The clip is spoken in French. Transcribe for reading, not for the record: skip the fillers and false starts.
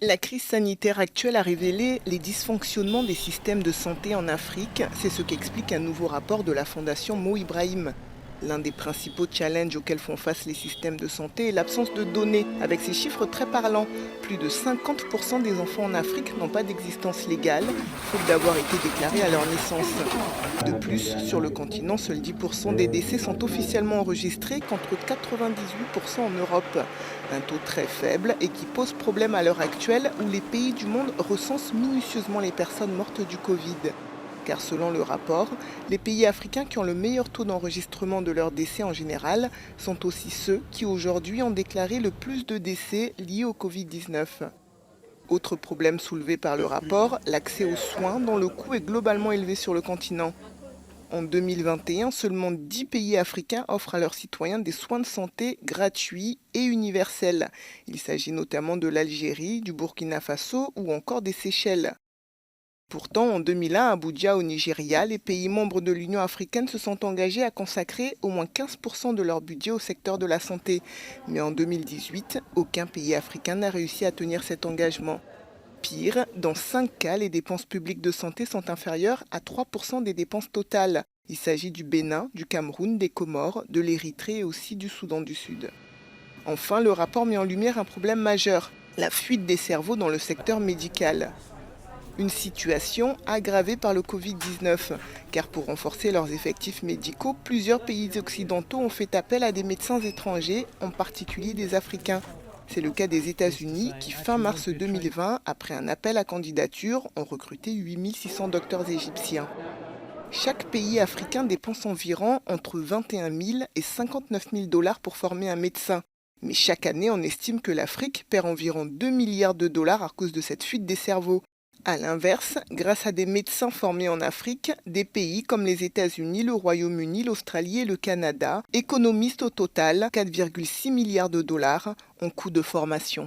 La crise sanitaire actuelle a révélé les dysfonctionnements des systèmes de santé en Afrique. C'est ce qu'explique un nouveau rapport de la Fondation Mo Ibrahim. L'un des principaux challenges auxquels font face les systèmes de santé est l'absence de données, avec ces chiffres très parlants. Plus de 50% des enfants en Afrique n'ont pas d'existence légale, faute d'avoir été déclarés à leur naissance. De plus, sur le continent, seuls 10% des décès sont officiellement enregistrés contre 98% en Europe. Un taux très faible et qui pose problème à l'heure actuelle où les pays du monde recensent minutieusement les personnes mortes du Covid. Car selon le rapport, les pays africains qui ont le meilleur taux d'enregistrement de leurs décès en général sont aussi ceux qui aujourd'hui ont déclaré le plus de décès liés au Covid-19. Autre problème soulevé par le rapport, l'accès aux soins dont le coût est globalement élevé sur le continent. En 2021, seulement 10 pays africains offrent à leurs citoyens des soins de santé gratuits et universels. Il s'agit notamment de l'Algérie, du Burkina Faso ou encore des Seychelles. Pourtant, en 2001, à Abuja, au Nigeria, les pays membres de l'Union africaine se sont engagés à consacrer au moins 15% de leur budget au secteur de la santé. Mais en 2018, aucun pays africain n'a réussi à tenir cet engagement. Pire, dans 5 cas, les dépenses publiques de santé sont inférieures à 3% des dépenses totales. Il s'agit du Bénin, du Cameroun, des Comores, de l'Érythrée et aussi du Soudan du Sud. Enfin, le rapport met en lumière un problème majeur, la fuite des cerveaux dans le secteur médical. Une situation aggravée par le Covid-19, car pour renforcer leurs effectifs médicaux, plusieurs pays occidentaux ont fait appel à des médecins étrangers, en particulier des Africains. C'est le cas des États-Unis qui, fin mars 2020, après un appel à candidature, ont recruté 8600 docteurs égyptiens. Chaque pays africain dépense environ entre 21 000 et 59 000 dollars pour former un médecin. Mais chaque année, on estime que l'Afrique perd environ 2 milliards de dollars à cause de cette fuite des cerveaux. A l'inverse, grâce à des médecins formés en Afrique, des pays comme les États-Unis, le Royaume-Uni, l'Australie et le Canada économisent au total 4,6 milliards de dollars en coûts de formation.